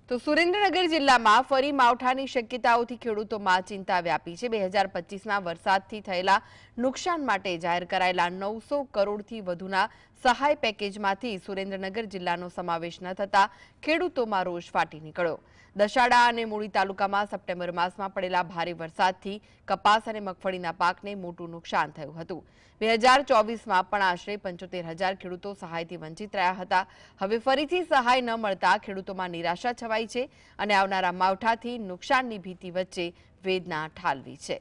તો સુરેન્દ્રનગર જિલ્લામાં ફરી માવઠાની શક્યતાઓથી ખેડૂતોમાં ચિંતા વ્યાપી છે। 2025ના વરસાદથી થયેલા નુકસાન માટે જાહેર કરાયેલા 900 કરોડથી વધુના સહાય પેકેજમાંથી સુરેન્દ્રનગર જિલ્લાનો સમાવેશ ન થતા ખેડૂતોમાં રોષ ફાટી નીકળ્યો। દશાડા અને મૂળી તાલુકામાં સપ્ટેમ્બર માસમાં પડેલા ભારે વરસાદથી કપાસ અને મગફળીના પાકને મોટું નુકસાન થયું હતું। 2024માં પણ આશરે 75,000 ખેડૂતો સહાયથી વંચિત રહ્યા હતા। હવે ફરીથી સહાય ન મળતા ખેડૂતોમાં નિરાશા છવાઈ છે અને આવનારા માવઠાથી નુકસાનની ભીતિ વચ્ચે વેદના ઠાલવી છે।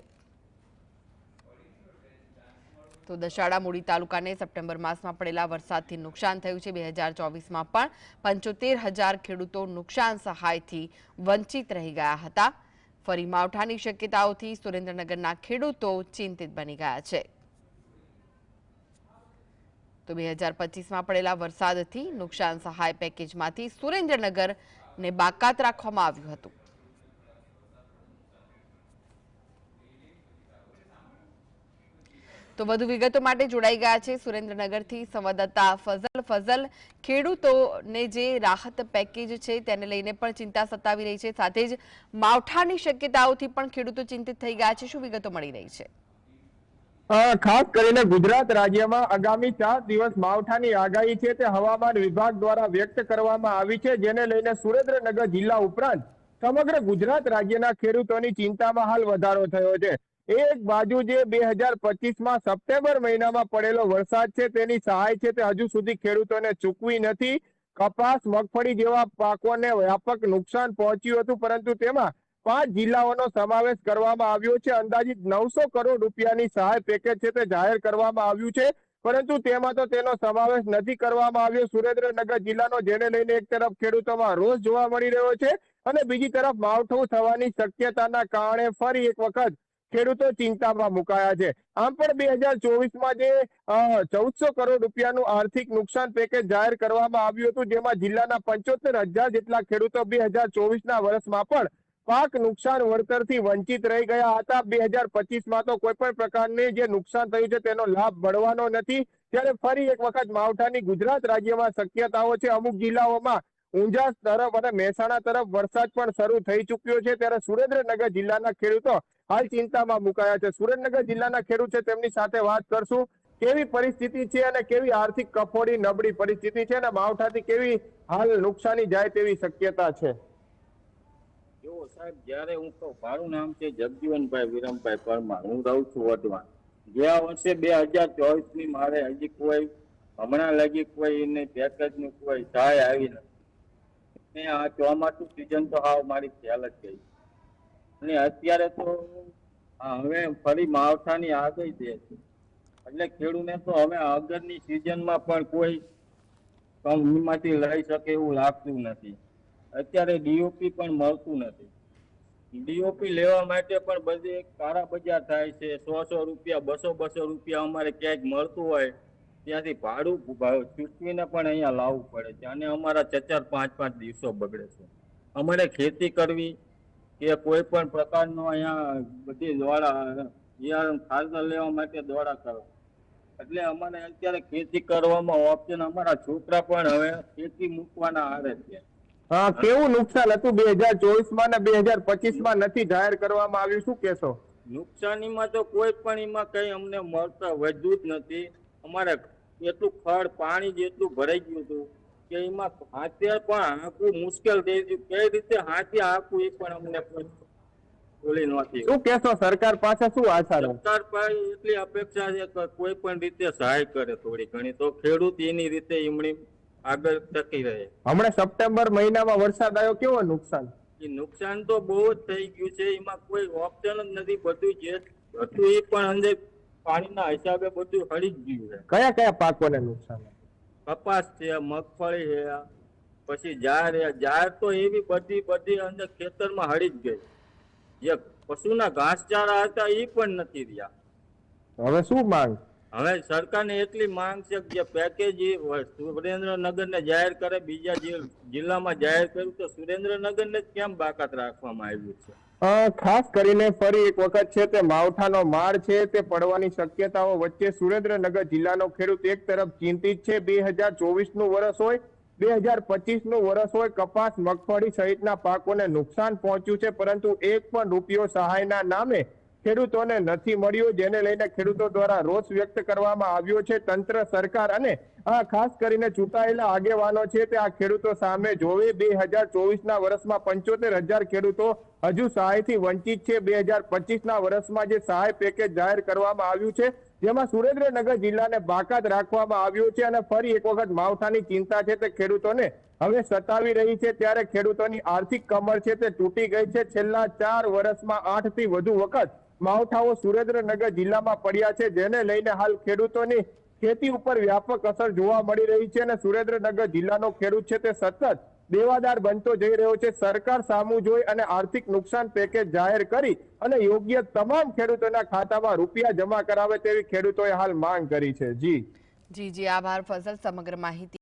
તો દશાડા મૂળી તાલુકાને સપ્ટેમ્બર માસમાં પડેલા વરસાદથી નુકસાન થયું છે। 2024માં પણ 75,000 ખેડૂતો નુકસાન સહાયથી વંચિત રહી ગયા હતા। ફરી માવઠાની શક્યતાઓથી સુરેન્દ્રનગરના ખેડૂતો ચિંતિત બની ગયા છે। તો 2025માં પડેલા વરસાદથી નુકસાન સહાય પેકેજમાંથી સુરેન્દ્રનગરને બાકાત રાખવામાં આવ્યું હતું। તો વધુ વિગતો માટે જોડાઈ ગયા છે સુરેન્દ્રનગરથી સંવાદદાતા ફઝલ। ખેડૂતોને જે રાહત પેકેજ છે તેને લઈને પણ ચિંતા સતાવી રહી છે, સાથે જ માવઠાની શક્યતાઓથી પણ ખેડૂતો ચિંતિત થઈ ગયા છે। શું વિગતો મળી રહી છે? ખાસ કરીને ગુજરાત રાજ્યમાં આગામી 4 દિવસ માવઠાની આગાહી છે તે હવામાન વિભાગ દ્વારા વ્યક્ત કરવામાં આવી છે, જેને લઈને સુરેન્દ્રનગર જિલ્લા ઉપરાંત સમગ્ર ગુજરાત રાજ્યના ખેડૂતોની ચિંતામાં હાલ વધારો થયો છે। એક બાજુ જે 2025માં સપ્ટેમ્બર મહિનામાં પડેલો વરસાદ છે તેની સહાય છે તે હજુ સુધી ખેડૂતોને ચૂકવી નથી। કપાસ, મગફળી જેવા પાકોને વ્યાપક નુકસાન પહોંચ્યું હતું, પરંતુ તેમાં 5 જિલ્લાઓનો સમાવેશ કરવામાં આવ્યો છે। અંદાજિત 900 કરોડ રૂપિયાની સહાય પેકેજ છે તે જાહેર કરવામાં આવ્યું છે, પરંતુ તેમાં તો તેનો સમાવેશ નથી કરવામાં આવ્યો સુરેન્દ્રનગર જિલ્લાનો, જેને લઈને એક તરફ ખેડૂતોમાં રોષ જોવા મળી રહ્યો છે અને બીજી તરફ માવઠું થવાની શક્યતાના કારણે ફરી એક વખત ખેડૂતો ચિંતામાં મુકાયા છે। આમ પણ 2024માં જે 1400 કરોડ રૂપિયાનું આર્થિક નુકસાન પેકેજ જાહેર કરવામાં આવ્યું હતું, જેમાં જિલ્લાના 75,000 જેટલા ખેડૂતો 2024ના વર્ષમાં પણ પાક નુકસાન વળતરથી વંચિત રહી ગયા હતા। 2025માં તો કોઈ પણ પ્રકારની જે નુકસાન થયું છે તેનો લાભ મળવાનો નથી, ત્યારે ફરી એક વખત માવઠાની ગુજરાત રાજ્યમાં શક્યતાઓ છે। અમુક જિલ્લાઓમાં ઊંઝા તરફ અને મહેસાણા તરફ વરસાદ પણ શરૂ થઈ ચુક્યો છે, ત્યારે સુરેન્દ્રનગર જિલ્લાના ખેડૂતો હાલ ચિંતામાં મુકાયા છે। સુરેન્દ્રનગર જિલ્લાના ખેડૂત છે તેમની સાથે વાત કરશું, કેવી પરિસ્થિતિ છે અને કેવી આર્થિક કફોડી નબળી પરિસ્થિતિ છે અને માવઠાથી કેવી હાલ નુકસાની જાય તેવી શક્યતા છે? જો સાહેબ, જ્યારે હું કહું, મારું નામ છે જગજીવનભાઈ વિરમભાઈ પરમાર, હું રહું છું વઢવાણ। ગયા વર્ષે 2024ની મારે હજી કોઈ હમણાં લગી કોઈ પેકેજનું કોઈ સહાય આવી નથી। આ ચોમાસું સિઝન તો હાવ મારી ખ્યાલ જ ગઈ, અને અત્યારે તો હવે ફરી માવઠાની આગાહી છે, એટલે ખેડૂતને તો હવે આગળની સિઝનમાં પણ કોઈ કંપનીમાંથી લઈ શકે એવું લાગતું નથી। અત્યારે ડીઓપી પણ મળતું નથી। ડીઓપી લેવા માટે પણ બધી કાળા બજાર થાય છે। 100 રૂપિયા, 200 રૂપિયા અમારે ક્યાંક મળતું હોય ત્યાંથી ભાડું ચૂકવીને પણ અહીંયા લાવવું પડે છે, અને અમારા 4-5 દિવસો બગડે છે। અમારે ખેતી કરવી કે કોઈ પણ પ્રકારનો અહીંયા બધી દોડા ખાતર લેવા માટે દોડા કરો, એટલે અમારે અત્યારે ખેતી કરવામાં ઓપ્શન, અમારા છોકરા પણ હવે ખેતી મૂકવાના આરે છે। કેવું નુકસાન હતું 2024માં ને 2025માં નથી જાહેર કરવામાં આવ્યું, શું કેશો? નુકસાનીમાં તો કોઈ પણ એમાં કઈ અમને મળતા વધુ જ નથી। અમારે એટલું ખડ પાણી જેટલું ભરાઈ ગયું હતું કે એમાં હાથે પણ હાંકવું મુશ્કેલ થઈ ગયું। કઈ રીતે હાથે હાંકવું એ પણ અમને બોલી નથી। શું કેશો? સરકાર પાસે શું આશા? સરકાર પાસે એટલી અપેક્ષા છે કે કોઈ પણ રીતે સહાય કરે થોડી ઘણી, તો ખેડૂત એની રીતે એમની આગળ ટકી રહે। હમણાં સપ્ટેમ્બર મહિનામાં વરસાદ આવ્યો, કેવો નુકસાન? એ નુકસાન તો બહુ જ થઈ ગયું છે, એમાં કોઈ ઓપ્શન જ નથી। બધું જે હતું એ પણ અંદર પાણીના હિસાબે બધું હળી જ ગયું છે। કયા કયા પાકોને નુકસાન? કપાસ છે, મગફળી છે, પછી જાર તો એવી બધી અંદર ખેતરમાં હળી જ ગઈ। જે પશુના ઘાસચારા હતા એ પણ નથી રહ્યા। હવે શું માંગ? હવે સરકારને એટલી માંગ છે કે જે પેકેજ સુરેન્દ્રનગરને જાહેર કરે, બીજા જિલ્લામાં જાહેર કર્યું તો સુરેન્દ્રનગરને જ કેમ બાકાત રાખવામાં આવ્યું છે? ખાસ કરીને ફરી એક વખત છે તે માવઠાનો માર છે તે પડવાની શક્યતાઓ વચ્ચે સુરેન્દ્રનગર જિલ્લાનો ખેડૂત એક તરફ ચિંતિત છે। 2024નું વર્ષ હોય 2025નું વર્ષ હોય, કપાસ, મગફળી સહિતના પાકોને નુકસાન પહોંચ્યું છે, પરંતુ એક પણ રૂપિયો સહાયના નામે ખેડૂતોને નથી મળ્યો, જેને લઈને ખેડૂતો દ્વારા રોષ વ્યક્ત કરવામાં આવ્યો છે. તંત્ર, સરકાર અને ખાસ કરીને ચૂંટાયેલા આગેવાનો છે તે આ ખેડૂતો સામે જોવે. 2024ના વર્ષમાં 75,000 ખેડૂતો હજુ સહાયથી વંચિત છે. 2025ના વર્ષમાં જે સહાય પેકેજ જાહેર કરવામાં આવ્યું છે, જેમાં સુરેન્દ્રનગર જિલ્લાને બાકાત રાખવામાં આવ્યો છે અને ફરી એક વખત માવઠાની ચિંતા છે તે ખેડૂતોને હવે સતાવી રહી છે. ત્યારે ખેડૂતોની આર્થિક કમર છે તે તૂટી ગઈ છે. છેલ્લા 4 વર્ષમાં 8 થી વધુ વખત માવઠાઓ સુરેન્દ્રનગર જિલ્લામાં પડ્યા છે, જેને લઈને હાલ ખેડૂતોની ખેતી ઉપર વ્યાપક અસર જોવા મળી રહી છે અને સુરેન્દ્રનગર જિલ્લાનો ખેડૂત છે તે સતત દેવાદાર બનતો જઈ રહ્યો છે. સરકાર સામું જોઈ અને આર્થિક નુકસાન પેકેજ જાહેર કરી અને યોગ્ય તમામ ખેડૂતોના ખાતામાં રૂપિયા જમા કરાવે તેવી ખેડૂતોએ હાલ માંગ કરી છે. જી જી આભાર ફઝલ સમગ્ર માહિતી